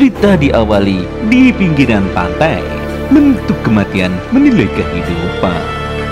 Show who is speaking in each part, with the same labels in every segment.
Speaker 1: Cerita diawali di pinggiran pantai. Bentuk kematian menilai kehidupan.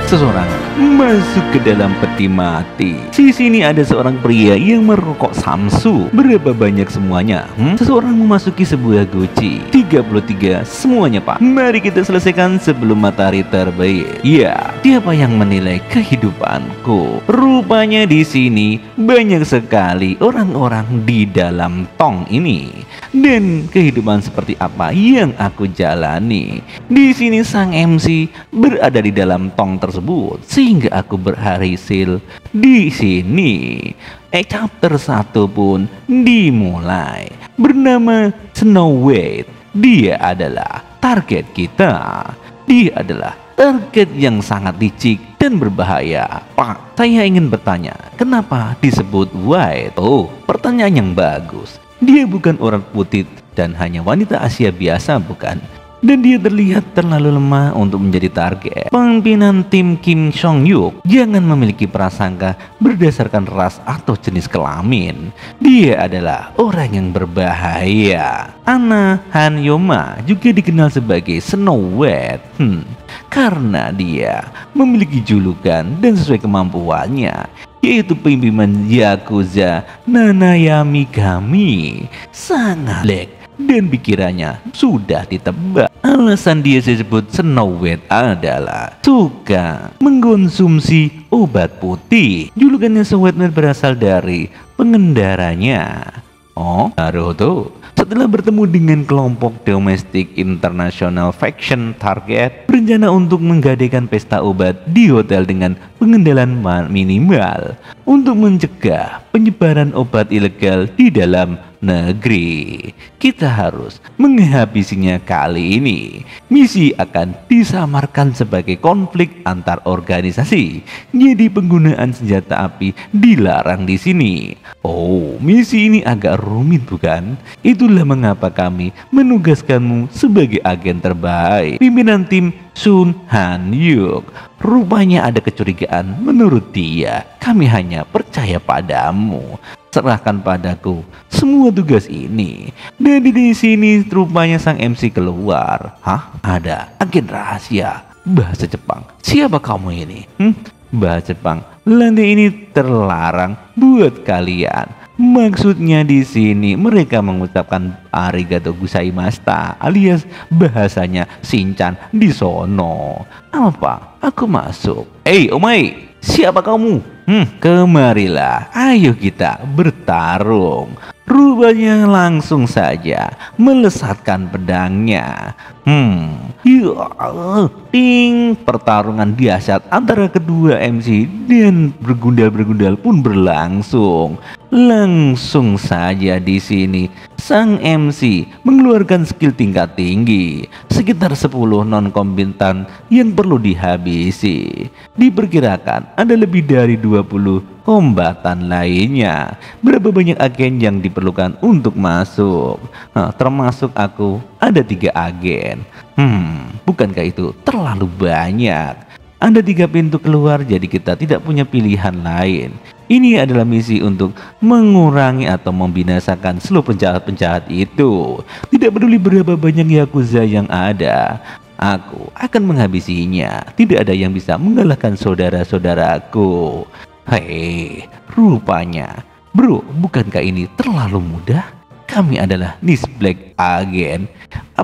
Speaker 1: Seseorang masuk ke dalam peti mati. Di sini ada seorang pria yang merokok samsu. Berapa banyak semuanya? Seseorang memasuki sebuah guci. 33 semuanya, Pak. Mari kita selesaikan sebelum matahari terbit. Ya, siapa yang menilai kehidupanku? Rupanya di sini banyak sekali orang-orang di dalam tong ini. Dan kehidupan seperti apa yang aku jalani? Di sini sang MC berada di dalam tong tersebut sehingga aku berhasil di sini. Chapter 1 pun dimulai. Bernama Snow White. Dia adalah target kita. Dia adalah target yang sangat licik dan berbahaya. Pak, saya ingin bertanya, kenapa disebut White? Oh, pertanyaan yang bagus. Dia bukan orang putih dan hanya wanita Asia biasa, bukan? Dan dia terlihat terlalu lemah untuk menjadi target. Pimpinan tim Kim Song Hyuk jangan memiliki prasangka berdasarkan ras atau jenis kelamin. Dia adalah orang yang berbahaya. Anna Han Yoma juga dikenal sebagai Snow White. Karena dia memiliki julukan dan sesuai kemampuannya, yaitu pimpinan Yakuza Nanayami Kami. Sangat black dan pikirannya sudah ditebak. Alasan dia disebut Snow White adalah suka mengkonsumsi obat putih. Julukannya Snow White berasal dari pengendaranya. Oh, Naruto. Setelah bertemu dengan kelompok domestik internasional faction target berencana untuk menggadaikan pesta obat di hotel dengan pengendalian minimal untuk mencegah penyebaran obat ilegal di dalam negeri. Kita harus menghabisinya kali ini. Misi akan disamarkan sebagai konflik antar organisasi. Jadi penggunaan senjata api dilarang di sini. Oh, misi ini agak rumit, bukan? Itulah mengapa kami menugaskanmu sebagai agen terbaik. Pimpinan tim Sun Han Yuk. Rupanya ada kecurigaan. Menurut dia, kami hanya percaya padamu. Serahkan padaku semua tugas ini. Dan di sini rupanya sang MC keluar. Hah? Ada agen rahasia bahasa Jepang. Siapa kamu ini? Bahasa Jepang. Lantai ini terlarang buat kalian. Maksudnya di sini mereka mengucapkan arigato gozaimashita alias bahasanya Shinchan di sono. Apa? Aku masuk. Omai, siapa kamu? Kemarilah, ayo kita bertarung. Rupanya langsung saja melesatkan pedangnya. Ting, pertarungan dahsyat antara kedua MC dan bergundal-bergundal pun berlangsung. Langsung saja di sini sang MC mengeluarkan skill tingkat tinggi, sekitar 10 non-kombitan yang perlu dihabisi. Diperkirakan ada lebih dari 20 kombatan lainnya. Berapa banyak agen yang diperlukan untuk masuk? Termasuk aku, ada 3 agen. Bukankah itu terlalu banyak? Ada 3 pintu keluar, jadi kita tidak punya pilihan lain. Ini adalah misi untuk mengurangi atau membinasakan seluruh penjahat-penjahat itu. Tidak peduli berapa banyak Yakuza yang ada, aku akan menghabisinya. Tidak ada yang bisa mengalahkan saudara-saudaraku. Hei, rupanya, bro, bukankah ini terlalu mudah? Kami adalah Nis Black Agen,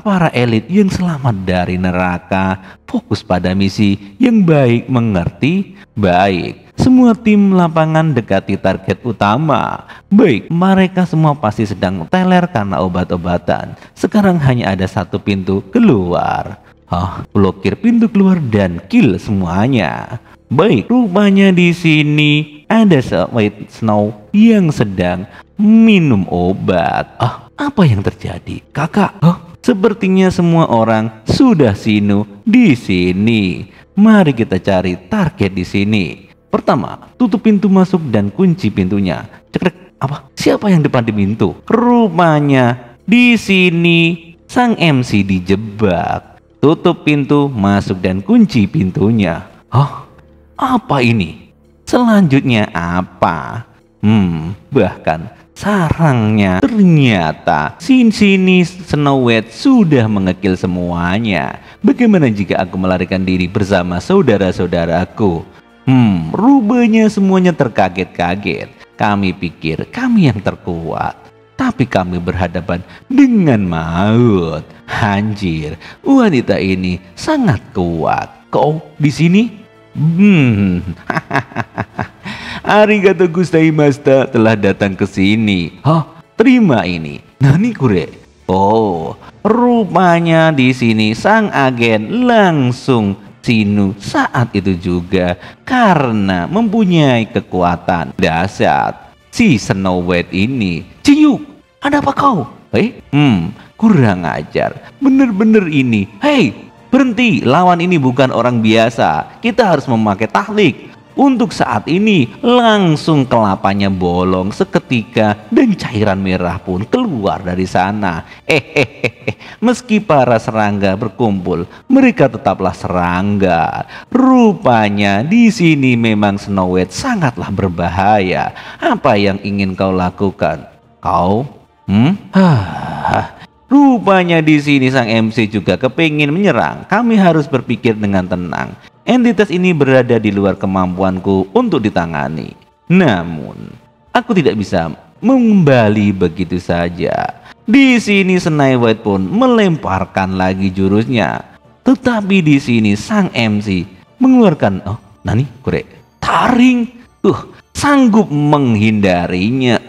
Speaker 1: para elit yang selamat dari neraka, fokus pada misi yang baik, mengerti? Baik. Semua tim lapangan dekati target utama. Baik, mereka semua pasti sedang teler karena obat-obatan. Sekarang hanya ada 1 pintu keluar. Blokir pintu keluar dan kill semuanya. Baik, rupanya di sini ada White Snow yang sedang minum obat. Apa yang terjadi, kakak? Sepertinya semua orang sudah sinu di sini. Mari kita cari target di sini. Pertama, tutup pintu masuk dan kunci pintunya. Cekrek. Apa? Siapa yang depan di pintu? Rupanya di sini sang MC dijebak. Tutup pintu masuk dan kunci pintunya. Apa ini? Selanjutnya apa? Bahkan Sarangnya ternyata sini Snow White sudah mengekil semuanya. Bagaimana jika aku melarikan diri bersama saudara-saudaraku? Rupanya semuanya terkaget-kaget. Kami pikir kami yang terkuat, tapi kami berhadapan dengan maut. Anjir, wanita ini sangat kuat. Kau di sini? Arigato gozaimashita telah datang ke sini. Terima ini. Nani kure? Oh, rupanya di sini sang agen langsung sinu saat itu juga karena mempunyai kekuatan dahsyat. Si Snow White ini, Ciuk, ada apa kau? Kurang ajar. Bener-bener ini. Hei, berhenti. Lawan ini bukan orang biasa. Kita harus memakai taktik. Untuk saat ini langsung kelapanya bolong seketika dan cairan merah pun keluar dari sana. Meski para serangga berkumpul, mereka tetaplah serangga. Rupanya di sini memang Snow White sangatlah berbahaya. Apa yang ingin kau lakukan? Kau? Rupanya di sini sang MC juga kepingin menyerang. Kami harus berpikir dengan tenang. Entitas ini berada di luar kemampuanku untuk ditangani. Namun, aku tidak bisa mengembali begitu saja. Di sini Snow White pun melemparkan lagi jurusnya. Tetapi di sini sang MC mengeluarkan nani kure taring. Sanggup menghindarinya.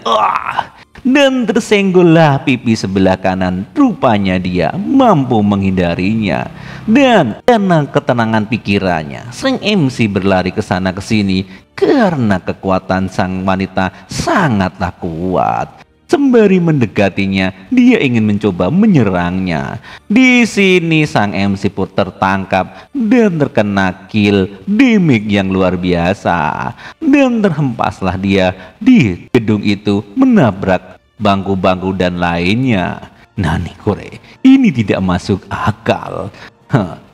Speaker 1: Dan tersenggollah pipi sebelah kanan. Rupanya dia mampu menghindarinya. Dan karena ketenangan pikirannya, sang MC berlari ke sana ke sini karena kekuatan sang wanita sangatlah kuat. Sembari mendekatinya, dia ingin mencoba menyerangnya. Di sini sang MC pun tertangkap dan terkena kill damage yang luar biasa. Dan terhempaslah dia di gedung itu menabrak bangku-bangku dan lainnya. Nani kore, ini tidak masuk akal.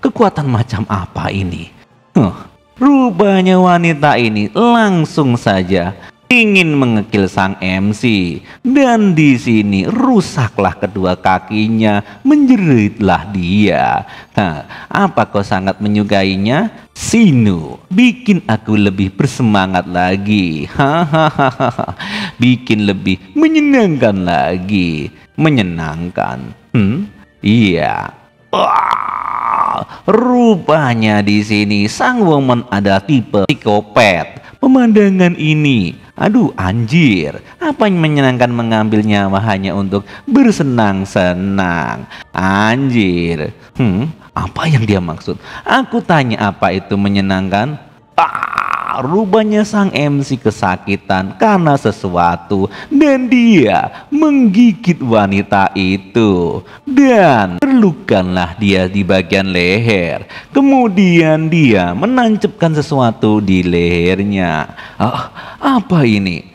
Speaker 1: Kekuatan macam apa ini? Rupanya wanita ini langsung saja ingin mengekil sang MC. Dan di sini rusaklah kedua kakinya, menjeritlah dia. Apa kau sangat menyukainya? Sinu, bikin aku lebih bersemangat lagi. Bikin lebih menyenangkan lagi. Menyenangkan? Iya. Rupanya di sini sang woman ada tipe psikopat. Pemandangan ini, aduh anjir, apa yang menyenangkan mengambil nyawa hanya untuk bersenang-senang. Anjir, apa yang dia maksud? Aku tanya apa itu menyenangkan? Rupanya sang MC kesakitan karena sesuatu dan dia menggigit wanita itu dan terlukalah dia di bagian leher. Kemudian dia menancapkan sesuatu di lehernya. Apa ini?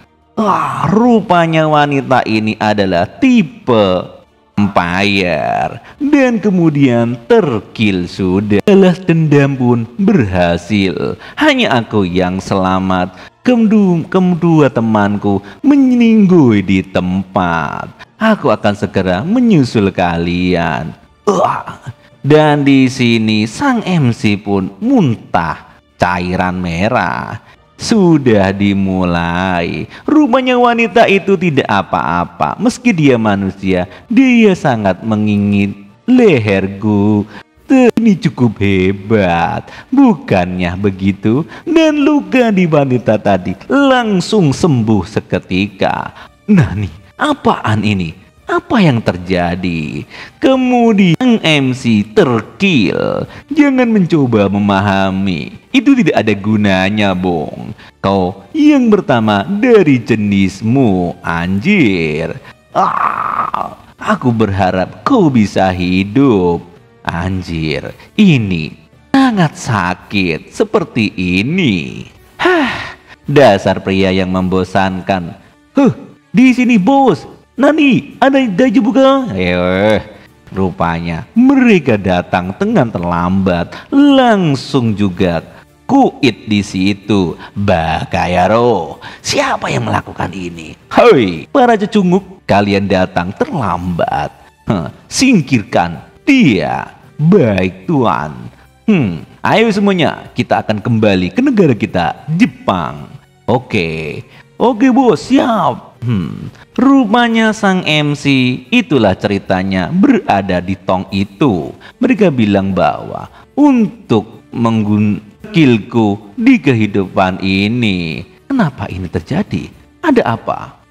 Speaker 1: Rupanya wanita ini adalah tipe vampire dan kemudian terkill sudah. Balas dendam pun berhasil. Hanya aku yang selamat. Kedua temanku meninggoy di tempat. Aku akan segera menyusul kalian. Dan di sini sang MC pun muntah cairan merah. Sudah dimulai. Rupanya wanita itu tidak apa-apa. Meski dia manusia, dia sangat mengingin leherku. Ini cukup hebat, bukannya begitu? Dan luka di wanita tadi langsung sembuh seketika. Nani, apaan ini? Apa yang terjadi? Kemudian MC terkill. Jangan mencoba memahami. Itu tidak ada gunanya, Bong. Kau yang pertama dari jenismu, anjir. Aku berharap kau bisa hidup. Anjir, ini sangat sakit seperti ini. Dasar pria yang membosankan. Di sini, bos. Nani, ada daju buka? Rupanya mereka datang dengan terlambat. Langsung juga Kuit di situ. Bakayaro, siapa yang melakukan ini? Hoi, para cecunguk, kalian datang terlambat. Singkirkan dia. Baik tuan. Ayo semuanya, kita akan kembali ke negara kita, Jepang. Oke bos, siap. Rupanya sang MC, itulah ceritanya, berada di tong itu. Mereka bilang bahwa untuk skillku di kehidupan ini. Kenapa ini terjadi? Ada apa?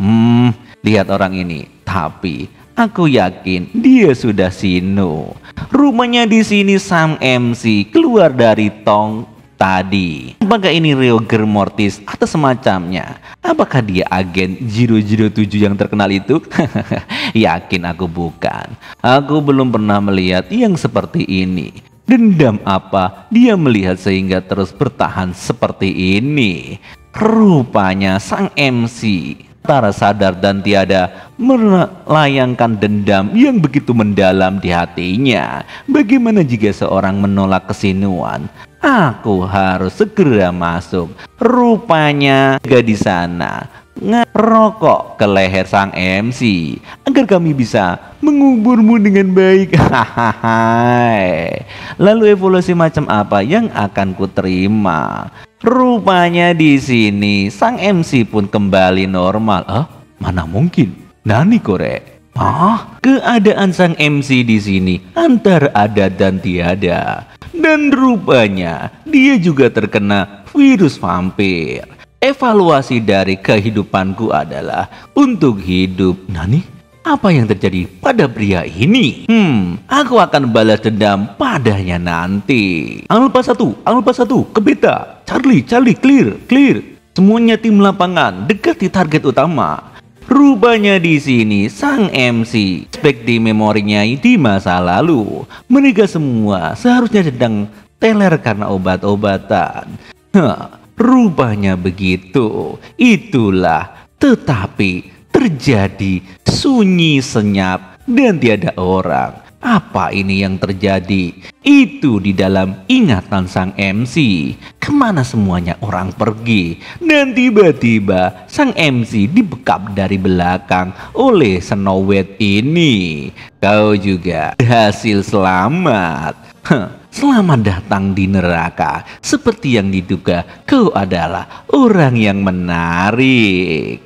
Speaker 1: Lihat orang ini. Tapi aku yakin dia sudah sino. Rupanya di sini sang MC keluar dari tong tadi. Apakah ini Rigor Mortis atau semacamnya? Apakah dia agen 007 yang terkenal itu? Yakin aku bukan. Aku belum pernah melihat yang seperti ini. Dendam apa dia melihat sehingga terus bertahan seperti ini? Rupanya sang MC antara sadar dan tiada melayangkan dendam yang begitu mendalam di hatinya. Bagaimana jika seorang menolak kesinuan? Aku harus segera masuk. Rupanya di sana ngerokok ke leher sang MC agar kami bisa menguburmu dengan baik. Lalu evolusi macam apa yang akan kuterima? Rupanya di sini sang MC pun kembali normal. Mana mungkin? Nani korek? Keadaan sang MC di sini antara ada dan tiada. Dan rupanya dia juga terkena virus vampir. Evaluasi dari kehidupanku adalah untuk hidup. Nani? Apa yang terjadi pada pria ini? Aku akan balas dendam padanya nanti. Alpha 1 ke Beta. Charlie, clear. Semuanya tim lapangan, dekati target utama. Rupanya di sini sang MC spek di memorinya di masa lalu. Mereka semua seharusnya sedang teler karena obat-obatan. Rupanya begitu. Itulah, tetapi terjadi sunyi senyap dan tiada orang. Apa ini yang terjadi? Itu di dalam ingatan sang MC. Kemana semuanya orang pergi? Dan tiba-tiba sang MC dibekap dari belakang oleh Snow White ini. Kau juga berhasil selamat. Selamat datang di neraka. Seperti yang diduga, kau adalah orang yang menarik.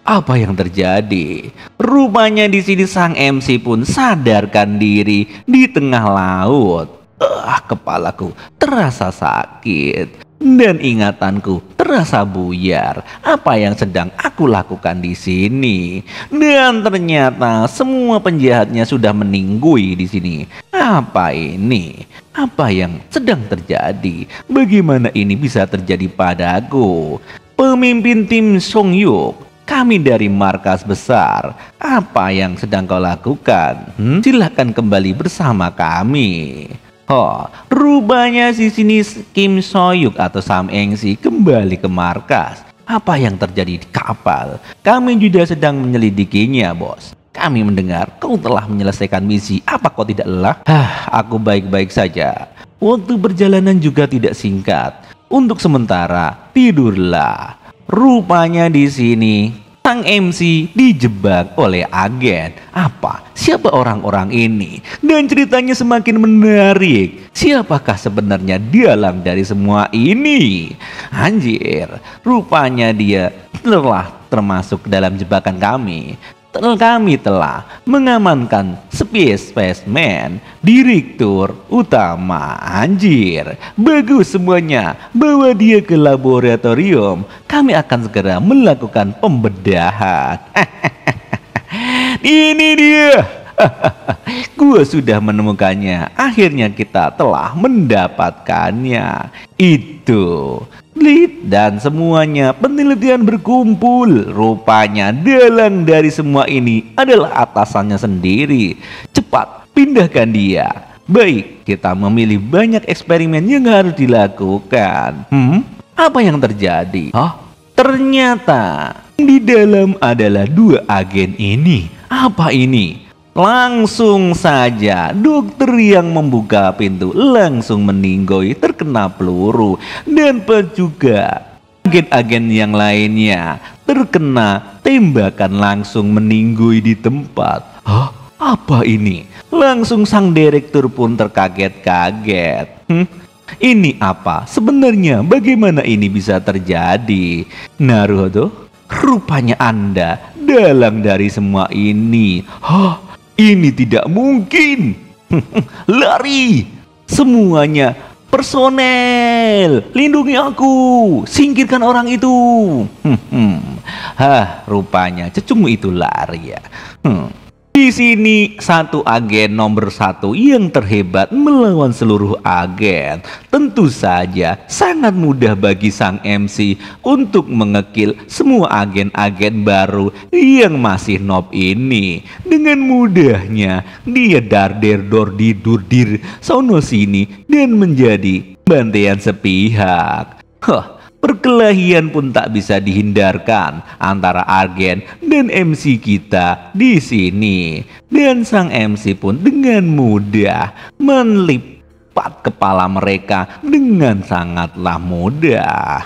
Speaker 1: Apa yang terjadi? Rupanya di sini sang MC pun sadarkan diri di tengah laut. Kepalaku terasa sakit dan ingatanku terasa buyar. Apa yang sedang aku lakukan di sini? Dan ternyata semua penjahatnya sudah meninggalui di sini. Apa ini? Apa yang sedang terjadi? Bagaimana ini bisa terjadi padaku? Pemimpin tim Songyuk, kami dari markas besar. Apa yang sedang kau lakukan? Silahkan kembali bersama kami. Rupanya di sini Kim Soyuk atau Sam Engsi kembali ke markas. Apa yang terjadi di kapal? Kami juga sedang menyelidikinya, bos. Kami mendengar kau telah menyelesaikan misi. Apa kau tidak lelah? Aku baik-baik saja. Waktu perjalanan juga tidak singkat. Untuk sementara tidurlah. Rupanya di sini sang MC dijebak oleh agen. Siapa orang-orang ini? Dan ceritanya semakin menarik. Siapakah sebenarnya dalang dari semua ini? Anjir, rupanya dia telah termasuk dalam jebakan kami. Kami telah mengamankan Spaceman, direktur utama. Anjir, bagus semuanya. Bawa dia ke laboratorium. Kami akan segera melakukan pembedahan. Ini dia. Gua sudah menemukannya. Akhirnya kita telah mendapatkannya. Itu dan semuanya penelitian berkumpul. Rupanya dalang dari semua ini adalah atasannya sendiri. Cepat pindahkan dia. Baik, kita memilih banyak eksperimen yang harus dilakukan. Apa yang terjadi? Ternyata di dalam adalah 2 agen ini. Apa ini? Langsung saja dokter yang membuka pintu langsung meninggoy terkena peluru, dan juga agen-agen yang lainnya terkena tembakan langsung meninggoy di tempat. Hah? Apa ini? Langsung sang direktur pun terkaget-kaget. Ini apa? Sebenarnya bagaimana ini bisa terjadi? Naruhodo, rupanya Anda dalang dari semua ini. Hah? Ini tidak mungkin. Lari! Semuanya personel, lindungi aku, singkirkan orang itu. Rupanya cecungmu itu lari ya. Di sini satu agen nomor 1 yang terhebat melawan seluruh agen. Tentu saja sangat mudah bagi sang MC untuk mengekil semua agen-agen baru yang masih noob ini. Dengan mudahnya dia darder dordir durdir sono sini dan menjadi bantaian sepihak. Perkelahian pun tak bisa dihindarkan antara agen dan MC kita di sini. Dan sang MC pun dengan mudah melipat kepala mereka dengan sangatlah mudah.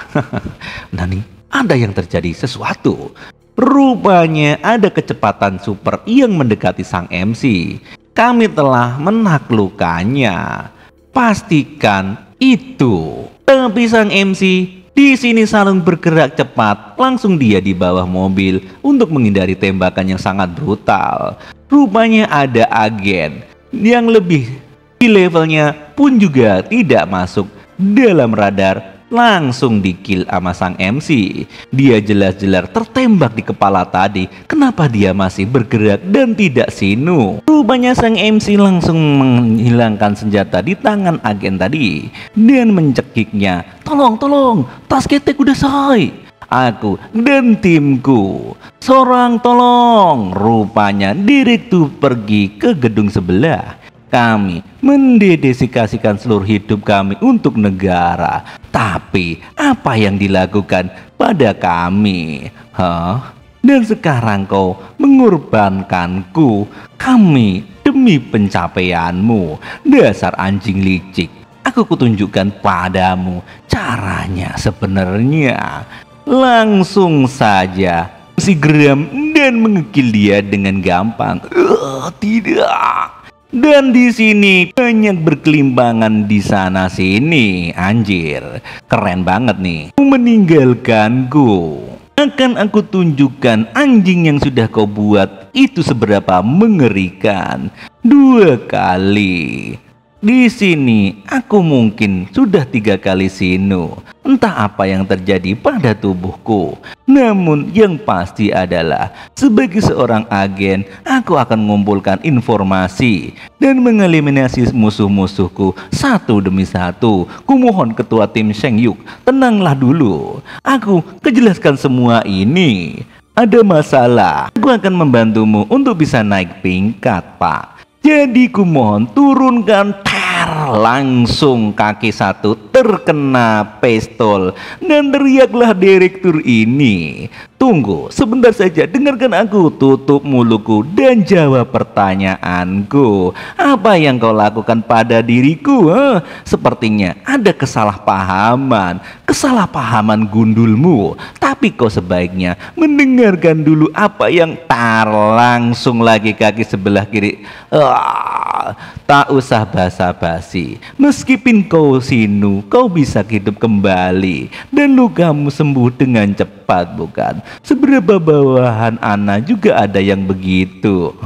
Speaker 1: Nah nih, ada yang terjadi sesuatu. Rupanya ada kecepatan super yang mendekati sang MC. Kami telah menaklukkannya. Pastikan itu. Tapi sang MC di sini Salung bergerak cepat, langsung dia di bawah mobil untuk menghindari tembakan yang sangat brutal. Rupanya ada agen yang lebih di levelnya pun juga tidak masuk dalam radar, langsung di-kill sama sang MC. Dia jelas-jelas tertembak di kepala tadi. Kenapa dia masih bergerak dan tidak sinu? Rupanya sang MC langsung menghilangkan senjata di tangan agen tadi dan mencekiknya. Tolong, tas ketek udah selesai. Aku dan timku seorang tolong. Rupanya direktur pergi ke gedung sebelah. Kami mendedikasikan seluruh hidup kami untuk negara. Tapi apa yang dilakukan pada kami? Dan sekarang kau mengorbankanku, kami demi pencapaianmu. Dasar anjing licik. Aku kutunjukkan padamu caranya sebenarnya. Langsung saja si geram dan mengekil dia dengan gampang. Tidak. Dan di sini banyak berkelimbangan di sana sini. Anjir, keren banget nih. Meninggalkanku. Akan aku tunjukkan anjing yang sudah kau buat itu seberapa mengerikan. 2 kali. Di sini aku mungkin sudah 3 kali sinu. Entah apa yang terjadi pada tubuhku. Namun yang pasti adalah sebagai seorang agen, aku akan mengumpulkan informasi dan mengeliminasi musuh-musuhku satu demi satu. Kumohon ketua tim Sheng Yuk, tenanglah dulu. Aku kejelaskan semua ini. Ada masalah, aku akan membantumu untuk bisa naik tingkat, Pak. Jadi kumohon turunkan. Langsung kaki satu terkena pistol dan teriaklah direktur ini. Tunggu sebentar saja, dengarkan aku, tutup mulutku dan jawab pertanyaanku. Apa yang kau lakukan pada diriku? Sepertinya ada kesalahpahaman gundulmu. Tapi kau sebaiknya mendengarkan dulu apa yang langsung lagi kaki sebelah kiri. Tak usah basa-basi. Meskipun kau sinu, kau bisa hidup kembali dan lukamu sembuh dengan cepat, bukan? Seberapa bawahan Ana juga ada yang begitu.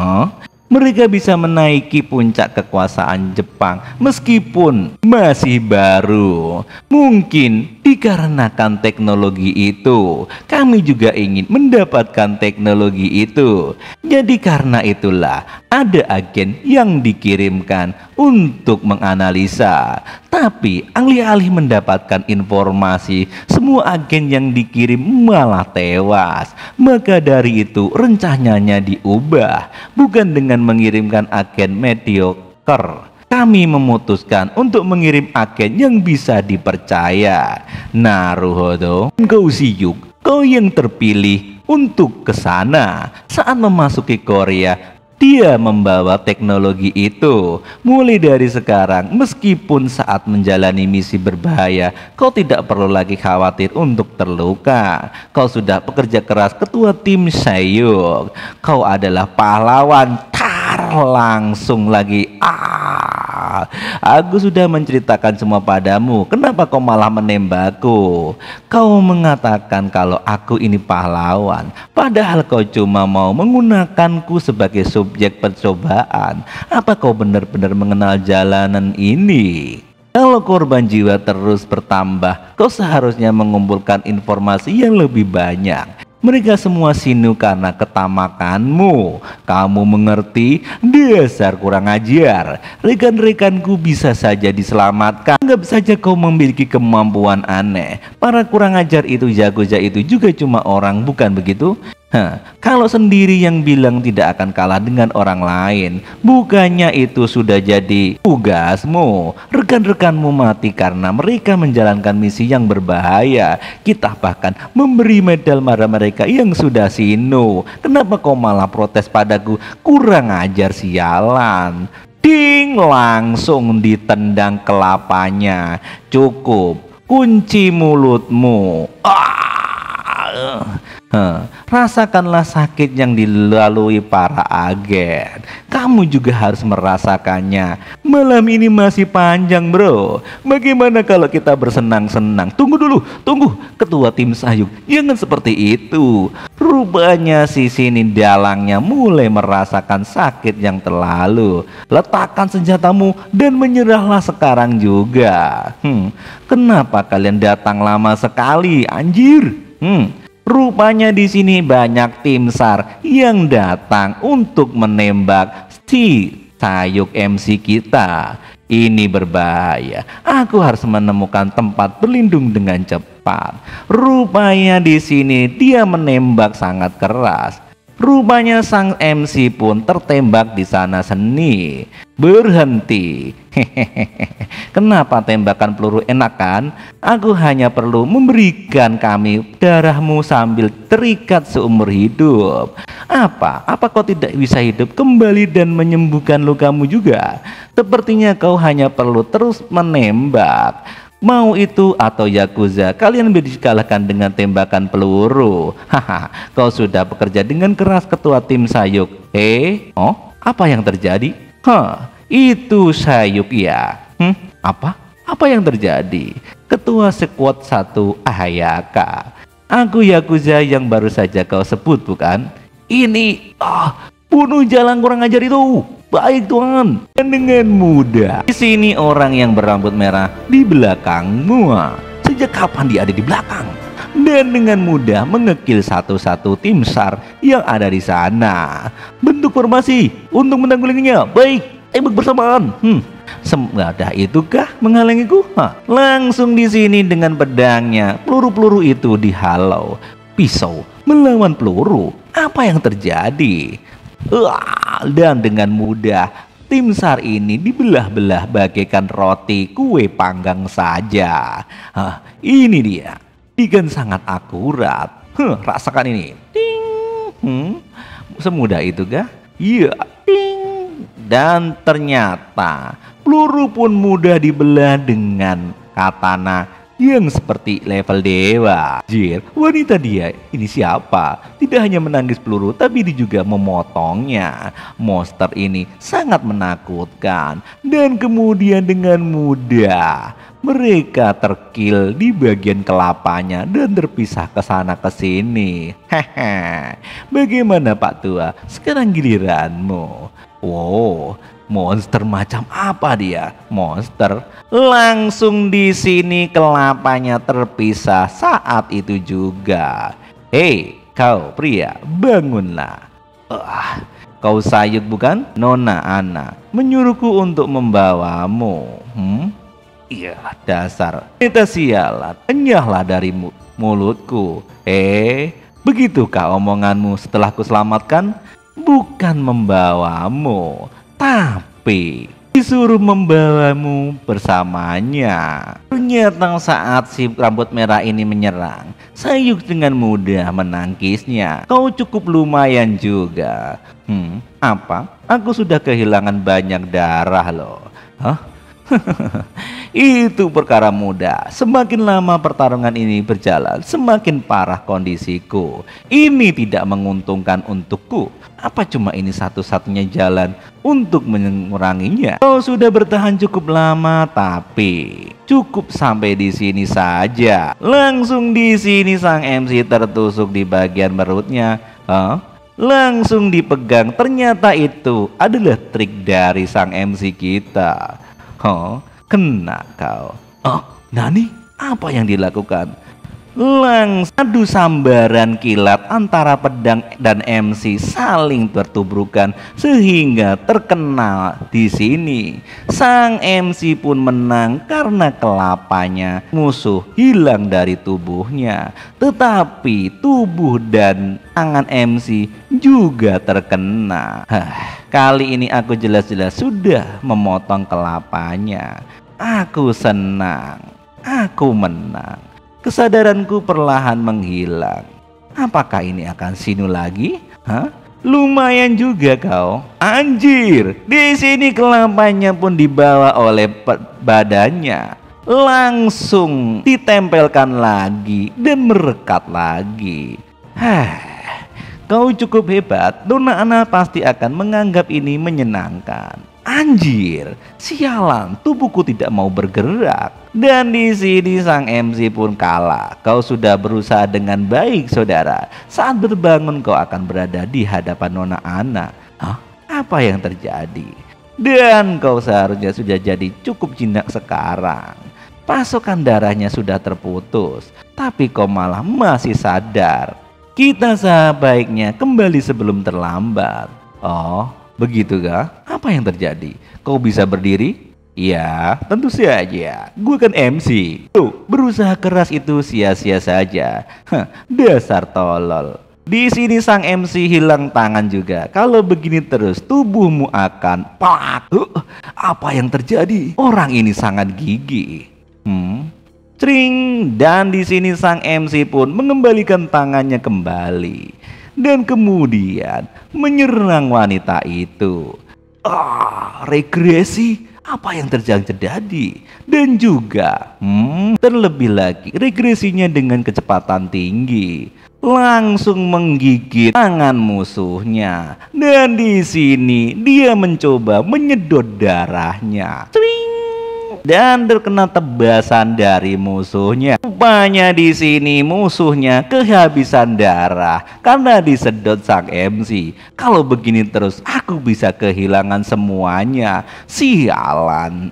Speaker 1: Mereka bisa menaiki puncak kekuasaan Jepang meskipun masih baru. Mungkin dikarenakan teknologi itu, kami juga ingin mendapatkan teknologi itu. Jadi karena itulah ada agen yang dikirimkan untuk menganalisa. Tapi alih-alih mendapatkan informasi, semua agen yang dikirim malah tewas. Maka dari itu rencananya diubah, bukan dengan mengirimkan agen mediocre. Kami memutuskan untuk mengirim agen yang bisa dipercaya. Naruhodo, kau Shiyuk, kau yang terpilih untuk ke sana. Saat memasuki Korea, Dia membawa teknologi itu. Mulai dari sekarang, meskipun saat menjalani misi berbahaya, kau tidak perlu lagi khawatir untuk terluka. Kau sudah bekerja keras ketua tim Sayuk. Kau adalah pahlawan. Tar langsung lagi. Aku sudah menceritakan semua padamu. Kenapa kau malah menembakku? Kau mengatakan kalau aku ini pahlawan, padahal kau cuma mau menggunakanku sebagai subjek percobaan. Apa kau benar-benar mengenal jalanan ini? Kalau korban jiwa terus bertambah, kau seharusnya mengumpulkan informasi yang lebih banyak. Mereka semua sinu karena ketamakanmu. Kamu mengerti? Dasar kurang ajar. Rekan-rekanku bisa saja diselamatkan. Anggap saja kau memiliki kemampuan aneh. Para kurang ajar itu, jago-jago itu juga cuma orang, bukan begitu? Kalau sendiri yang bilang tidak akan kalah dengan orang lain, bukannya itu sudah jadi tugasmu. Rekan-rekanmu mati karena mereka menjalankan misi yang berbahaya. Kita bahkan memberi medal pada mereka yang sudah sinu. Kenapa kau malah protes padaku? Kurang ajar, sialan. Ding, langsung ditendang kelapanya. Cukup, kunci mulutmu. Rasakanlah sakit yang dilalui para agen. Kamu juga harus merasakannya. Malam ini masih panjang, bro. Bagaimana kalau kita bersenang-senang? Tunggu dulu, tunggu. Ketua tim Sayuk, jangan seperti itu. Rupanya si sini dalangnya mulai merasakan sakit yang terlalu. Letakkan senjatamu dan menyerahlah sekarang juga. Kenapa kalian datang lama sekali, anjir? Rupanya di sini banyak tim SAR yang datang untuk menembak si Sayuk MC kita. Ini berbahaya. Aku harus menemukan tempat berlindung dengan cepat. Rupanya di sini dia menembak sangat keras. Rupanya sang MC pun tertembak di sana seni. Berhenti. Kenapa tembakan peluru enak kan? Aku hanya perlu memberikan kami darahmu sambil terikat seumur hidup. Apa kau tidak bisa hidup kembali dan menyembuhkan lukamu juga? Sepertinya kau hanya perlu terus menembak. Mau itu atau Yakuza, kalian bisa dikalahkan dengan tembakan peluru. Kau sudah bekerja dengan keras ketua tim Sayuk. Apa yang terjadi? Itu Sayuk ya. Apa yang terjadi? Ketua squad 1 Ayaka. Aku Yakuza yang baru saja kau sebut, bukan? Ini bunuh jalan kurang ajar itu. Baik tuan, dan dengan mudah. Di sini orang yang berambut merah di belakangmu. Sejak kapan dia ada di belakang? Dan dengan mudah mengekil satu-satu tim SAR yang ada di sana. Bentuk formasi untuk menanggulanginya. Baik, tembak bersamaan. Semudah itukah menghalangiku? Langsung di sini dengan pedangnya. Peluru-peluru itu dihalau. Pisau melawan peluru. Apa yang terjadi? Dan dengan mudah tim SAR ini dibelah-belah bagaikan roti kue panggang saja. Ini dia, dengan sangat akurat. Rasakan ini. Ting. Semudah itu kah? Iya. Ting. Dan ternyata peluru pun mudah dibelah dengan katana yang seperti level dewa. Jir, wanita dia ini siapa? Tidak hanya menangis peluru, tapi dia juga memotongnya. Monster ini sangat menakutkan. Dan kemudian dengan mudah mereka terkill di bagian kelapanya dan terpisah ke sana ke sini. Bagaimana Pak Tua? Sekarang giliranmu. Wow, monster macam apa dia? Monster langsung di sini kelapanya terpisah saat itu juga. Hei, kau pria, bangunlah. Kau Sayuk bukan? Nona Ana menyuruhku untuk membawamu. Iya, dasar kita sialan. Enyahlah dari mulutku. Begitukah omonganmu setelah kuselamatkan? Bukan membawamu, tapi disuruh membawamu bersamanya. Ternyata saat si rambut merah ini menyerang, Sayuk dengan mudah menangkisnya. Kau cukup lumayan juga. Apa? Aku sudah kehilangan banyak darah loh. Hah? Itu perkara mudah. Semakin lama pertarungan ini berjalan, semakin parah kondisiku. Ini tidak menguntungkan untukku. Apa cuma ini satu-satunya jalan untuk menguranginya? Kau sudah bertahan cukup lama, tapi cukup sampai di sini saja. Langsung di sini sang MC tertusuk di bagian perutnya. Langsung dipegang. Ternyata itu adalah trik dari sang MC kita. Kena kau. Nani? Apa yang dilakukan? Adu sambaran kilat antara pedang dan MC saling bertubrukan sehingga terkenal di sini. Sang MC pun menang karena kelapanya musuh hilang dari tubuhnya, tetapi tubuh dan tangan MC juga terkena. Kali ini aku jelas-jelas sudah memotong kelapanya. Aku senang, aku menang. Kesadaranku perlahan menghilang. Apakah ini akan sinu lagi? Lumayan juga kau. Anjir, di sini kelapanya pun dibawa oleh badannya. Langsung ditempelkan lagi dan merekat lagi. Kau cukup hebat. Nona Ana pasti akan menganggap ini menyenangkan. Anjir, sialan, tubuhku tidak mau bergerak. Dan di sini sang MC pun kalah. Kau sudah berusaha dengan baik, saudara. Saat berbangun kau akan berada di hadapan Nona Ana. Apa yang terjadi? Dan kau seharusnya sudah jadi cukup jinak sekarang. Pasokan darahnya sudah terputus, tapi kau malah masih sadar. Kita sebaiknya kembali sebelum terlambat. Begitu kah? Apa yang terjadi? Kau bisa berdiri? Ya, tentu saja. Gue kan MC. Tuh, berusaha keras itu sia-sia saja. Dasar tolol. Di sini sang MC hilang tangan juga. Kalau begini terus, tubuhmu akan plak. Apa yang terjadi? Orang ini sangat gigih. Cring. Dan di sini sang MC pun mengembalikan tangannya kembali. Dan kemudian menyerang wanita itu. Regresi? Apa yang terjadi? Dan juga terlebih lagi regresinya dengan kecepatan tinggi. Langsung menggigit tangan musuhnya. Dan di sini dia mencoba menyedot darahnya. Dan terkena tebasan dari musuhnya. Rupanya di sini musuhnya kehabisan darah karena disedot sang MC. Kalau begini terus aku bisa kehilangan semuanya. Sialan.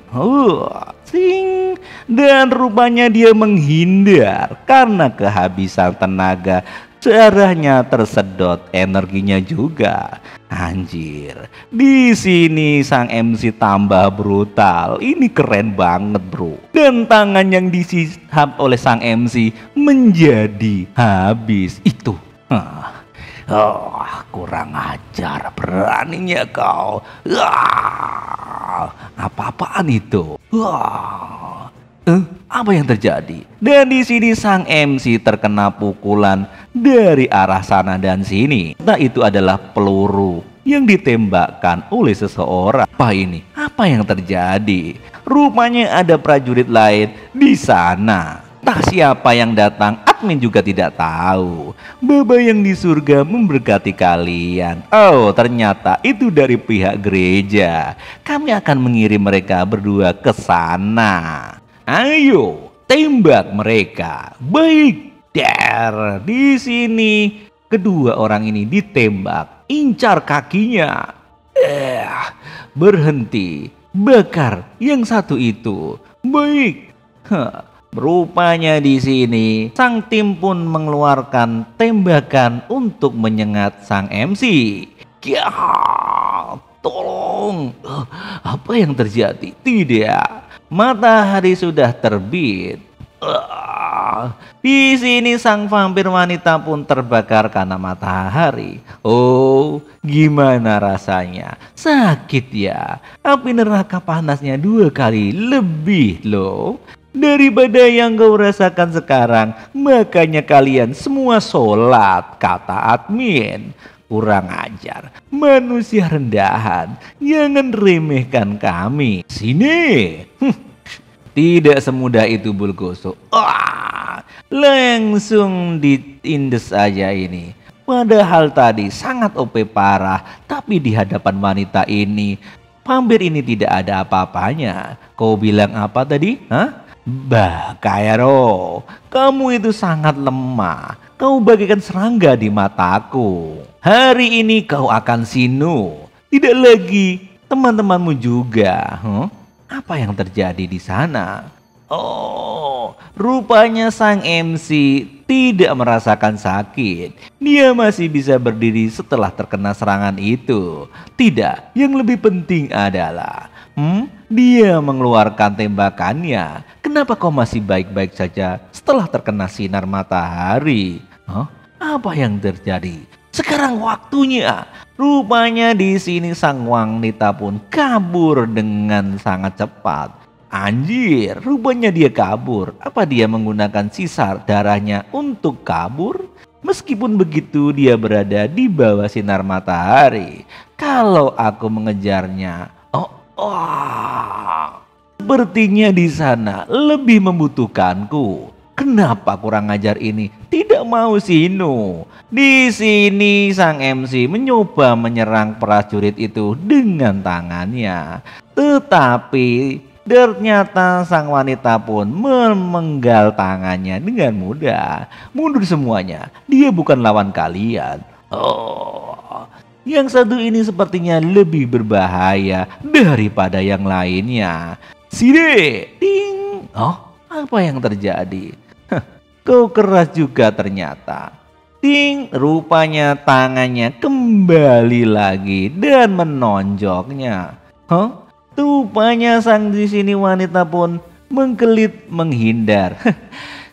Speaker 1: Dan rupanya dia menghindar karena kehabisan tenaga. Darahnya tersedot, energinya juga. Anjir, di sini sang MC tambah brutal. Ini keren banget, bro. Dan tangan yang disihap oleh sang MC menjadi habis. Itu. Kurang ajar, beraninya kau. Apa-apaan itu? Apa yang terjadi? Dan di sini sang MC terkena pukulan dari arah sana dan sini. Nah, itu adalah peluru yang ditembakkan oleh seseorang. Apa ini? Apa yang terjadi? Rupanya ada prajurit lain di sana. Entah siapa yang datang, admin juga tidak tahu. Baba yang di surga memberkati kalian. Ternyata itu dari pihak gereja. Kami akan mengirim mereka berdua ke sana. Ayo, tembak mereka. Baik, di sini kedua orang ini ditembak. Incar kakinya. Berhenti. Bakar yang satu itu. Baik. Rupanya di sini sang tim pun mengeluarkan tembakan untuk menyengat sang MC. Tolong. Apa yang terjadi? Tidak. Matahari sudah terbit. Di sini sang vampir wanita pun terbakar karena matahari. Gimana rasanya? Sakit ya? Api neraka panasnya 2 kali lebih loh daripada yang kau rasakan sekarang. Makanya kalian semua sholat, kata admin. Kurang ajar, manusia rendahan, jangan remehkan kami. Sini. Tidak semudah itu Bulgoso. Langsung ditindes aja ini. Padahal tadi sangat OP parah, tapi di hadapan wanita ini, vampir ini tidak ada apa-apanya. Kau bilang apa tadi? Bah, Kairo, kamu itu sangat lemah. Kau bagaikan serangga di mataku. Hari ini kau akan sinu. Tidak lagi teman-temanmu juga. Apa yang terjadi di sana? Oh, rupanya sang MC tidak merasakan sakit. Dia masih bisa berdiri setelah terkena serangan itu. Tidak, yang lebih penting adalah dia mengeluarkan tembakannya. Kenapa kau masih baik-baik saja setelah terkena sinar matahari? Apa yang terjadi? Sekarang waktunya. Rupanya di sini sang wanita pun kabur dengan sangat cepat. Anjir, rupanya dia kabur. Apa dia menggunakan sisa darahnya untuk kabur? Meskipun begitu, dia berada di bawah sinar matahari. Kalau aku mengejarnya, sepertinya di sana lebih membutuhkanku. Kenapa kurang ajar ini tidak mau sinu? Di sini sang MC mencoba menyerang prajurit itu dengan tangannya. Tetapi ternyata sang wanita pun memenggal tangannya dengan mudah. Mundur semuanya, dia bukan lawan kalian. Yang satu ini sepertinya lebih berbahaya daripada yang lainnya. Sini, ding. Apa yang terjadi? Kau keras juga ternyata. Ting, rupanya tangannya kembali lagi dan menonjoknya. Rupanya sang di sini wanita pun mengkelit menghindar.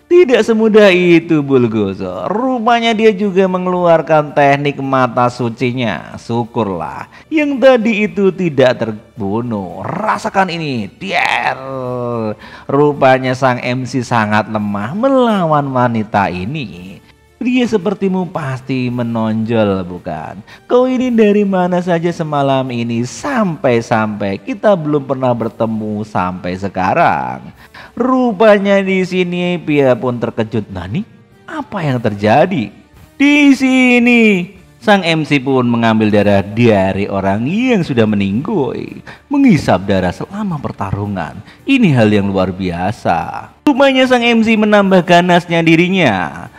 Speaker 1: Tidak semudah itu Bulgoso. Rupanya dia juga mengeluarkan teknik mata sucinya. Syukurlah yang tadi itu tidak terbunuh. Rasakan ini. Tier. Rupanya sang MC sangat lemah melawan wanita ini. Pria sepertimu pasti menonjol bukan? Kau ini dari mana saja semalam ini sampai kita belum pernah bertemu sampai sekarang. Rupanya di sini Pia pun terkejut. Nani? Apa yang terjadi? Di sini sang MC pun mengambil darah dari orang yang sudah meninggal, menghisap darah selama pertarungan. Ini hal yang luar biasa. Rupanya sang MC menambah ganasnya dirinya.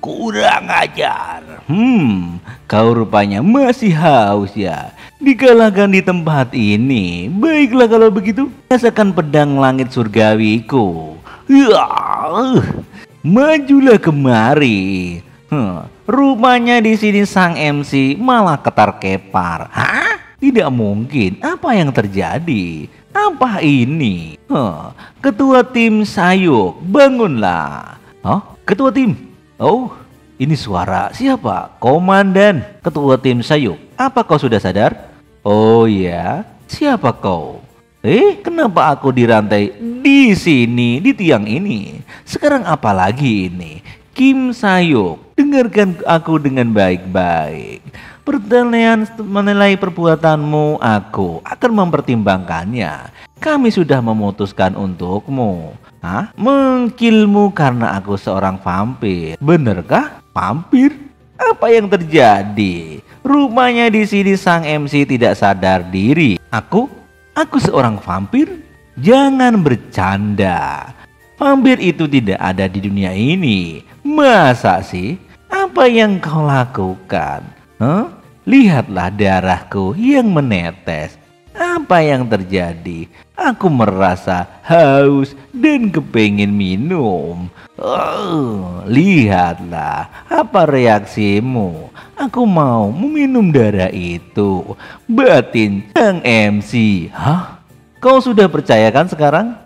Speaker 1: Kurang ajar. Kau rupanya masih haus ya. Dikalahkan di tempat ini. Baiklah kalau begitu, rasakan pedang langit surgawiku. Majulah kemari. Rupanya di sini sang MC malah ketar kepar. Tidak mungkin. Apa yang terjadi? Apa ini? Ketua tim Sayuk, bangunlah. Ketua tim? Ini suara siapa? Komandan Ketua tim Sayuk. Apa kau sudah sadar? Oh ya, siapa kau? Kenapa aku dirantai di sini, di tiang ini? Sekarang apa lagi ini? Kim Sayuk, dengarkan aku dengan baik-baik. Pertanyaan menilai perbuatanmu, aku akan mempertimbangkannya. Kami sudah memutuskan untukmu. Mengkilmu karena aku seorang vampir. Benarkah? Vampir? Apa yang terjadi? Rupanya di sini sang MC tidak sadar diri. Aku seorang vampir? Jangan bercanda. Vampir itu tidak ada di dunia ini. Masa sih? Apa yang kau lakukan? Lihatlah darahku yang menetes. Apa yang terjadi? Aku merasa haus dan kepengin minum. Lihatlah apa reaksimu. Aku mau meminum darah itu. Batin sang MC. Kau sudah percaya kan sekarang?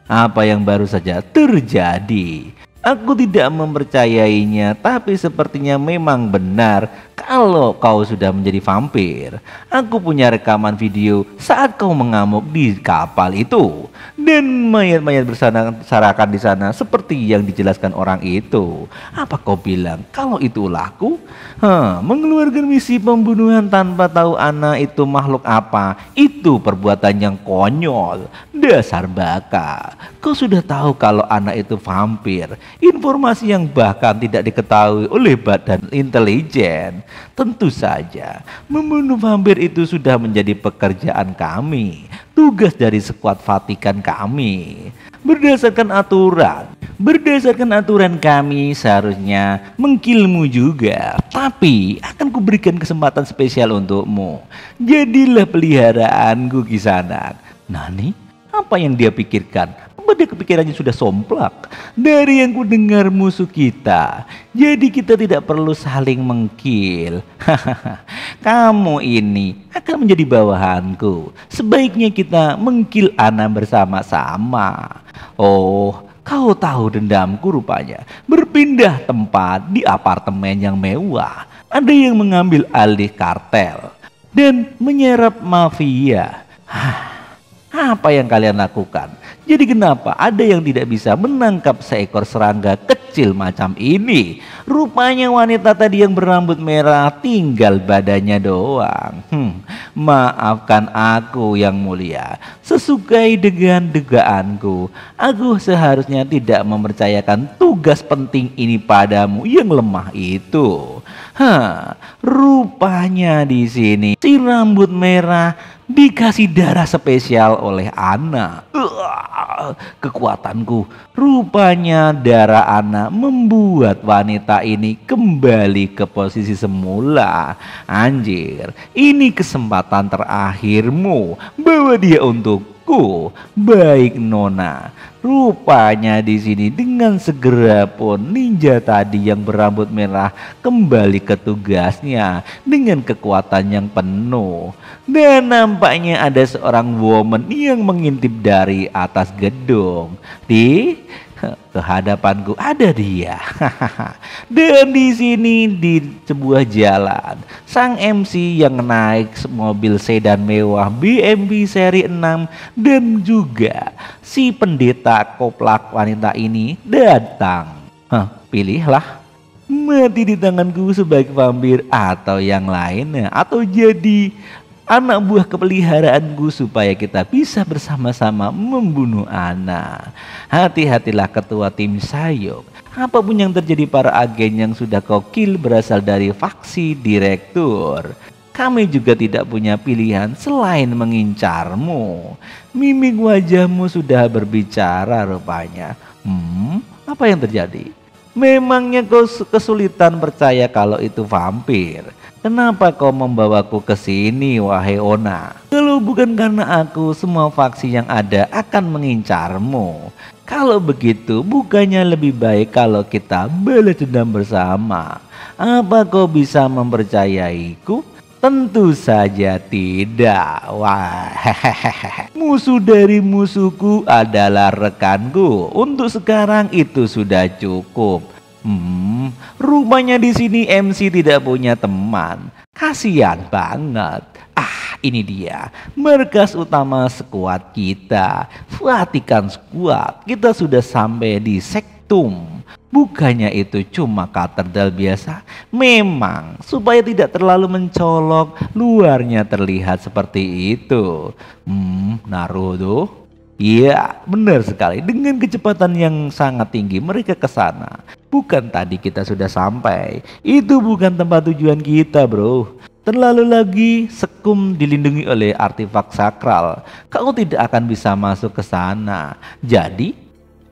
Speaker 1: Apa yang baru saja terjadi? Aku tidak mempercayainya, tapi sepertinya memang benar. Kalau kau sudah menjadi vampir, aku punya rekaman video saat kau mengamuk di kapal itu. Dan mayat-mayat berserakan di sana seperti yang dijelaskan orang itu. Apa kau bilang kalau itu ulahku? Mengeluarkan misi pembunuhan tanpa tahu Ana itu makhluk apa? Itu perbuatan yang konyol. Dasar baka. Kau sudah tahu kalau Ana itu vampir. Informasi yang bahkan tidak diketahui oleh badan intelijen. Tentu saja, membunuh vampir itu sudah menjadi pekerjaan kami, tugas dari skuad Vatikan kami. Berdasarkan aturan kami seharusnya mengkilmu juga. Tapi akan kuberikan kesempatan spesial untukmu. Jadilah peliharaanku Kisanak. Nani? Apa yang dia pikirkan? Apa dia kepikirannya sudah somplak? Dari yang ku dengar musuh kita, jadi kita tidak perlu saling mengkill. Kamu ini akan menjadi bawahanku. Sebaiknya kita mengkill Ana bersama-sama. Oh, kau tahu dendamku rupanya. Berpindah tempat di apartemen yang mewah. Ada yang mengambil alih kartel dan menyerap mafia. Apa yang kalian lakukan? Jadi kenapa ada yang tidak bisa menangkap seekor serangga kecil macam ini? Rupanya wanita tadi yang berambut merah tinggal badannya doang. Maafkan aku yang mulia. Sesukai dengan dugaanku, aku seharusnya tidak mempercayakan tugas penting ini padamu yang lemah itu. Rupanya di sini si rambut merah dikasih darah spesial oleh Ana. Kekuatanku, rupanya darah Ana membuat wanita ini kembali ke posisi semula. Anjir, ini kesempatan terakhirmu. Bawa dia untukku. Baik Nona. Rupanya di sini dengan segera pun ninja tadi yang berambut merah kembali ke tugasnya dengan kekuatan yang penuh. Dan nampaknya ada seorang woman yang mengintip dari atas gedung. Di kehadapanku ada dia. Dan di sini di sebuah jalan, sang MC yang naik mobil sedan mewah BMW seri 6 dan juga si pendeta koplak wanita ini datang. Pilihlah, mati di tanganku sebagai vampir atau yang lainnya, atau jadi anak buah kepeliharaanku supaya kita bisa bersama-sama membunuh Ana. Hati-hatilah ketua tim Sayuk. Apapun yang terjadi para agen yang sudah kau kill berasal dari faksi direktur. Kami juga tidak punya pilihan selain mengincarmu. Mimik wajahmu sudah berbicara rupanya. Apa yang terjadi? Memangnya kau kesulitan percaya kalau itu vampir? Kenapa kau membawaku ke sini, wahai Ona? Kalau bukan karena aku, semua faksi yang ada akan mengincarmu. Kalau begitu, bukannya lebih baik kalau kita balas dendam bersama? Apa kau bisa mempercayaiku? Tentu saja tidak. Wah, musuh dari musuhku adalah rekanku. Untuk sekarang itu sudah cukup. Rupanya di sini MC tidak punya teman. Kasihan banget. Ini dia markas utama skuad kita, Vatikan Squad. Kita sudah sampai di Sektum. Bukannya itu cuma katedral biasa. Memang supaya tidak terlalu mencolok, luarnya terlihat seperti itu. Naruto. Iya, benar sekali. Dengan kecepatan yang sangat tinggi mereka ke sana. Bukan tadi kita sudah sampai. Itu bukan tempat tujuan kita, bro. Terlalu lagi Sekum dilindungi oleh artefak sakral. Kau tidak akan bisa masuk ke sana. Jadi,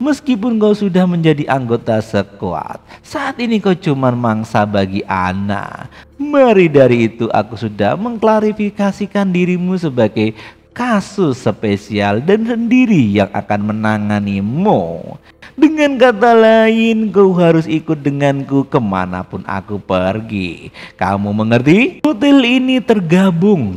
Speaker 1: meskipun kau sudah menjadi anggota skuad, saat ini kau cuma mangsa bagi Ana. Mari dari itu aku sudah mengklarifikasikan dirimu sebagai kasus spesial dan sendiri yang akan menanganimu. Dengan kata lain, kau harus ikut denganku kemanapun aku pergi. Kamu mengerti? Hotel ini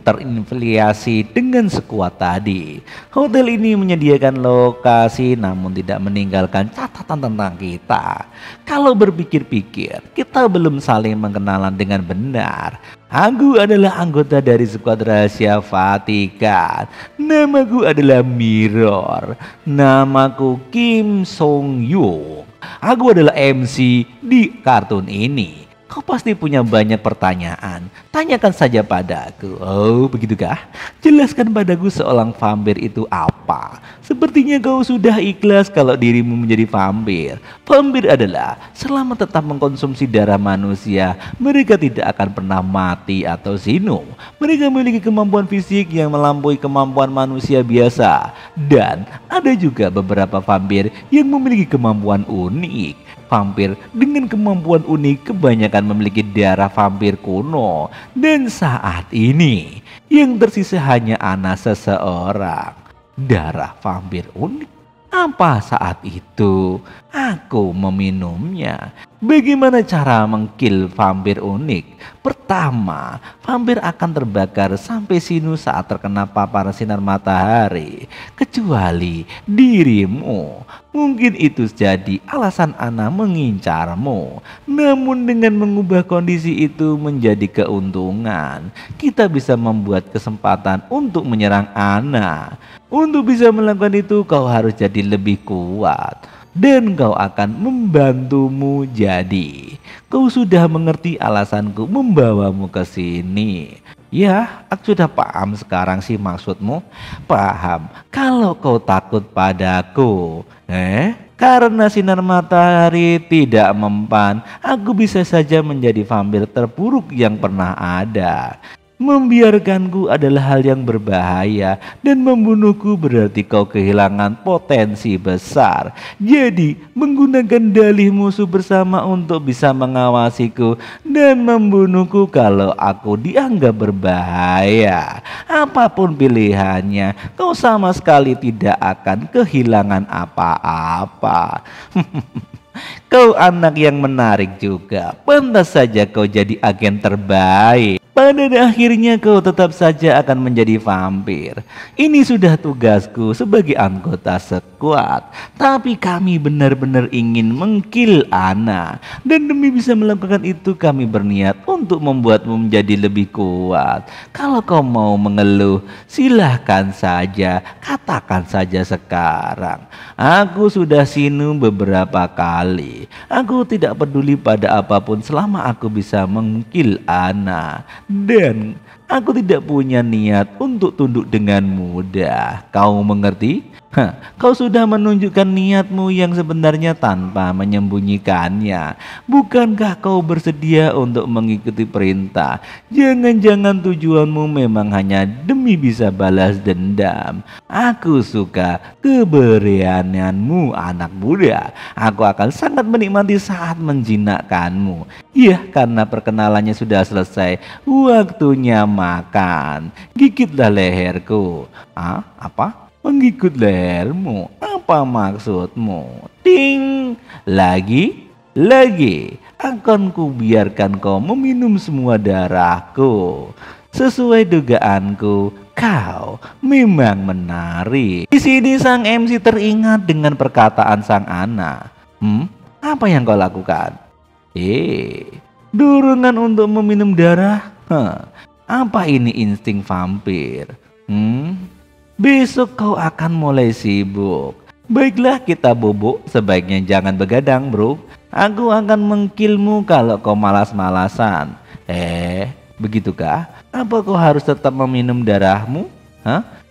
Speaker 1: terinfiliasi dengan sekuat tadi. Hotel ini menyediakan lokasi namun tidak meninggalkan catatan tentang kita. Kalau berpikir-pikir, kita belum saling mengenalan dengan benar. Aku adalah anggota dari skuad rahasia Vatikan. Namaku adalah Mirror. Namaku Kim Song Young. Aku adalah MC di kartun ini. Kau pasti punya banyak pertanyaan. Tanyakan saja padaku. Oh, begitukah? Jelaskan padaku seorang vampir itu apa. Sepertinya kau sudah ikhlas kalau dirimu menjadi vampir. Vampir adalah selama tetap mengkonsumsi darah manusia, mereka tidak akan pernah mati atau sinu. Mereka memiliki kemampuan fisik yang melampaui kemampuan manusia biasa. Dan ada juga beberapa vampir yang memiliki kemampuan unik. Vampir dengan kemampuan unik kebanyakan memiliki darah vampir kuno. Dan saat ini yang tersisa hanya anak seseorang. Darah vampir unik. Apa saat itu aku meminumnya? Bagaimana cara mengkill vampir unik? Pertama, vampir akan terbakar sampai sinu saat terkena paparan sinar matahari. Kecuali dirimu. Mungkin itu jadi alasan Ana mengincarmu. Namun dengan mengubah kondisi itu menjadi keuntungan, kita bisa membuat kesempatan untuk menyerang Ana. Untuk bisa melakukan itu kau harus jadi lebih kuat. Dan kau akan membantumu jadi. Kau sudah mengerti alasanku membawamu ke sini. Ya, aku sudah paham sekarang sih maksudmu. Paham. Kalau kau takut padaku, karena sinar matahari tidak mempan, aku bisa saja menjadi vampir terburuk yang pernah ada. Membiarkanku adalah hal yang berbahaya dan membunuhku berarti kau kehilangan potensi besar. Jadi menggunakan dalih musuh bersama untuk bisa mengawasiku dan membunuhku kalau aku dianggap berbahaya. Apapun pilihannya, kau sama sekali tidak akan kehilangan apa-apa. Kau anak yang menarik juga. Pantas saja kau jadi agen terbaik. Pada akhirnya kau tetap saja akan menjadi vampir. Ini sudah tugasku sebagai anggota skuad. Tapi kami benar-benar ingin mengkill Ana. Dan demi bisa melakukan itu kami berniat untuk membuatmu menjadi lebih kuat. Kalau kau mau mengeluh, silahkan saja. Katakan saja sekarang. Aku sudah sinu beberapa kali. Aku tidak peduli pada apapun selama aku bisa mengkill Ana. Dan aku tidak punya niat untuk tunduk dengan mudah. Kau mengerti? Kau sudah menunjukkan niatmu yang sebenarnya tanpa menyembunyikannya. Bukankah kau bersedia untuk mengikuti perintah? Jangan-jangan tujuanmu memang hanya demi bisa balas dendam. Aku suka keberanianmu, anak muda. Aku akan sangat menikmati saat menjinakkanmu. Iya, karena perkenalannya sudah selesai. Waktunya makan. Gigitlah leherku. Apa? Menggigit lehermu, apa maksudmu? Ting, lagi, akan kubiarkan kau meminum semua darahku. Sesuai dugaanku, kau memang menarik. Di sini sang MC teringat dengan perkataan sang anak. Apa yang kau lakukan? Dorongan untuk meminum darah? Apa ini insting vampir? Besok kau akan mulai sibuk. Baiklah, kita bobok. Sebaiknya jangan begadang, bro. Aku akan mengkillmu kalau kau malas-malasan. Begitukah? Apa kau harus tetap meminum darahmu?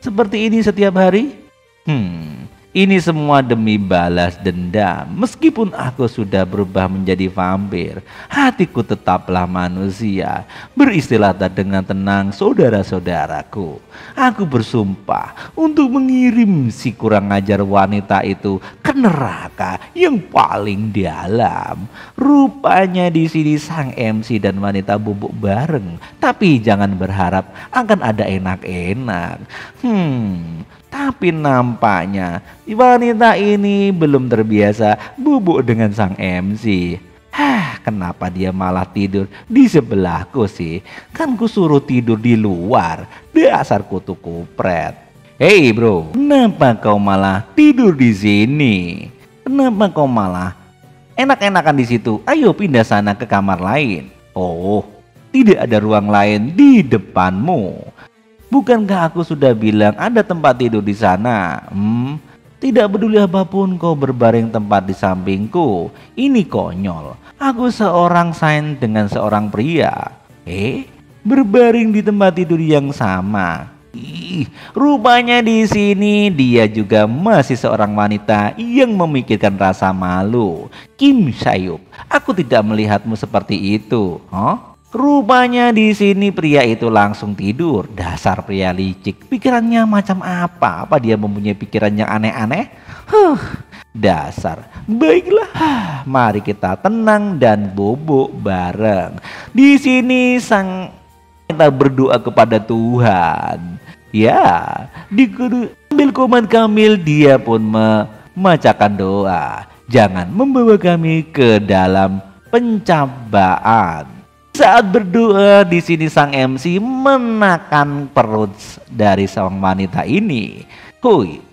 Speaker 1: Seperti ini setiap hari? Ini semua demi balas dendam. Meskipun aku sudah berubah menjadi vampir, hatiku tetaplah manusia. Beristirahatlah dengan tenang, saudara-saudaraku. Aku bersumpah untuk mengirim si kurang ajar wanita itu ke neraka yang paling dalam. Rupanya di sini sang MC dan wanita bubuk bareng. Tapi jangan berharap akan ada enak-enak. Tapi nampaknya wanita ini belum terbiasa bubuk dengan sang MC. Kenapa dia malah tidur di sebelahku sih? Kan ku suruh tidur di luar. Dasar kutu kupret. Hei bro, kenapa kau malah tidur di sini? Kenapa kau malah enak-enakan di situ? Ayo pindah sana ke kamar lain. Oh, tidak ada ruang lain di depanmu. Bukankah aku sudah bilang ada tempat tidur di sana? Tidak peduli apapun, kau berbaring tempat di sampingku. Ini konyol. Aku seorang sains dengan seorang pria. Berbaring di tempat tidur yang sama. Rupanya di sini dia juga masih seorang wanita yang memikirkan rasa malu. Kim Sayup, aku tidak melihatmu seperti itu. Rupanya di sini pria itu langsung tidur. Dasar pria licik. Pikirannya macam apa? Apa dia mempunyai pikiran yang aneh-aneh? Dasar. Baiklah, mari kita tenang dan bobok bareng. Di sini kita berdoa kepada Tuhan. Ya, sambil komat Kamil dia pun membacakan doa. Jangan membawa kami ke dalam pencobaan. Saat berdoa di sini sang MC menekan perut dari sang wanita ini. Hoi,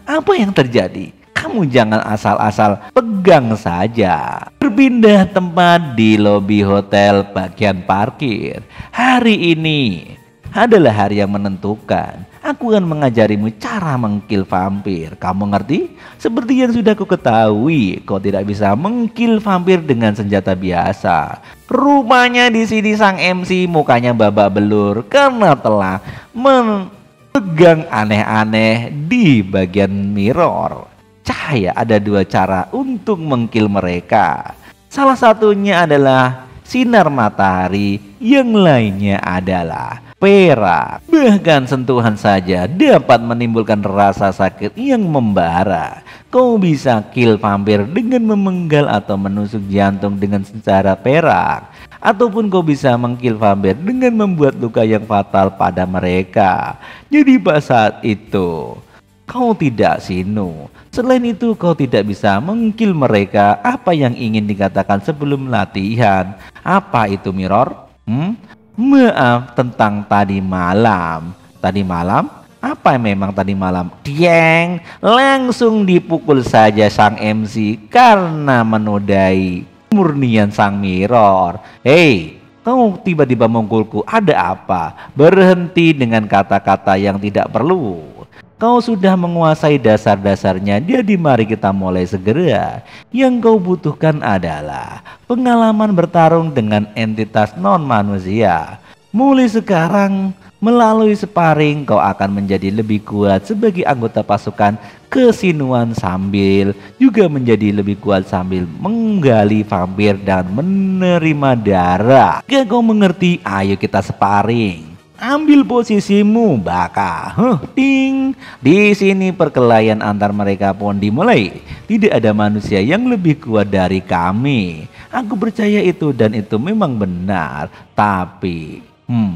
Speaker 1: apa yang terjadi? Kamu jangan asal-asal pegang saja. Berpindah tempat di lobi hotel bagian parkir. Hari ini adalah hari yang menentukan. Aku akan mengajarimu cara mengkill vampir. Kamu ngerti? Seperti yang sudah ku ketahui, kau tidak bisa mengkill vampir dengan senjata biasa. Rupanya di sini sang MC mukanya babak belur karena telah memegang aneh-aneh di bagian mirror. Cahaya ada dua cara untuk mengkill mereka. Salah satunya adalah sinar matahari, yang lainnya adalah perak. Bahkan sentuhan saja dapat menimbulkan rasa sakit yang membara. Kau bisa kill vampir dengan memenggal atau menusuk jantung dengan secara perak, ataupun kau bisa mengkill vampir dengan membuat luka yang fatal pada mereka. Jadi pada saat itu kau tidak sinu. Selain itu kau tidak bisa mengkill mereka. Apa yang ingin dikatakan sebelum latihan? Apa itu mirror? Maaf tentang tadi malam. Tadi malam? Apa memang tadi malam? Dieng, langsung dipukul saja sang MC karena menodai kemurnian sang mirror. Hei, kau tiba-tiba memukulku, ada apa? Berhenti dengan kata-kata yang tidak perlu. Kau sudah menguasai dasar-dasarnya, jadi mari kita mulai segera. Yang kau butuhkan adalah pengalaman bertarung dengan entitas non-manusia. Mulai sekarang, melalui sparring, kau akan menjadi lebih kuat sebagai anggota pasukan kesinuan sambil juga menjadi lebih kuat sambil menggali vampir dan menerima darah. Jika kau mengerti, ayo kita sparring. Ambil posisimu, baka. Ding. Di sini perkelahian antar mereka pun dimulai. Tidak ada manusia yang lebih kuat dari kami. Aku percaya itu dan itu memang benar. Tapi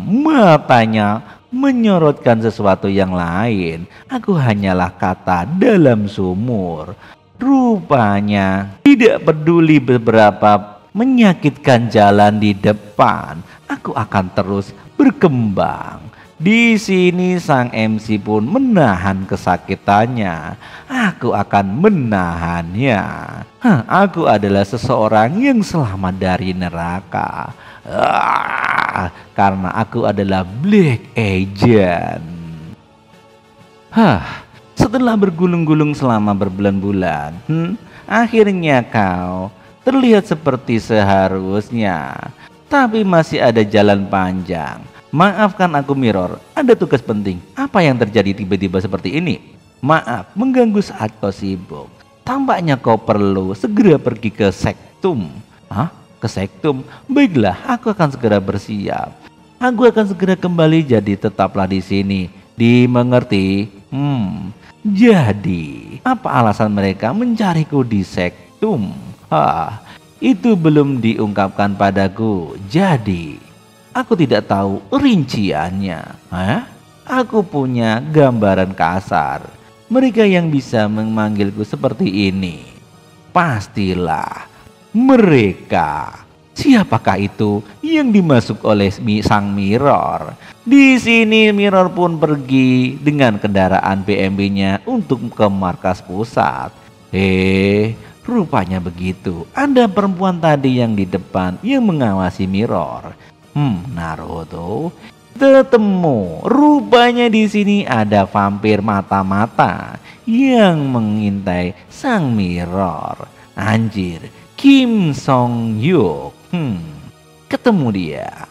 Speaker 1: matanya menyorotkan sesuatu yang lain. Aku hanyalah kata dalam sumur. Rupanya tidak peduli beberapa menyakitkan jalan di depan. Aku akan terus berkembang. Di sini sang MC pun menahan kesakitannya. Aku akan menahannya. Aku adalah seseorang yang selamat dari neraka. Karena aku adalah Black Agent. Setelah bergulung-gulung selama berbulan-bulan, akhirnya kau terlihat seperti seharusnya. Tapi masih ada jalan panjang. Maafkan aku mirror, ada tugas penting. Apa yang terjadi tiba-tiba seperti ini? Maaf mengganggu saat kau sibuk. Tampaknya kau perlu segera pergi ke sektum. Ke sektum? Baiklah, aku akan segera bersiap. Aku akan segera kembali, jadi tetaplah di sini. Dimengerti? Jadi apa alasan mereka mencariku di sektum? Itu belum diungkapkan padaku. Jadi aku tidak tahu rinciannya. Aku punya gambaran kasar. Mereka yang bisa memanggilku seperti ini pastilah mereka. Siapakah itu yang dimasuk oleh sang Mirror? Di sini Mirror pun pergi dengan kendaraan BMW-nya untuk ke markas pusat. Rupanya begitu. Ada perempuan tadi yang di depan yang mengawasi Mirror. Naruto ketemu. Rupanya di sini ada vampir mata-mata yang mengintai sang Mirror. Anjir, Kim Song Hyuk. Ketemu dia.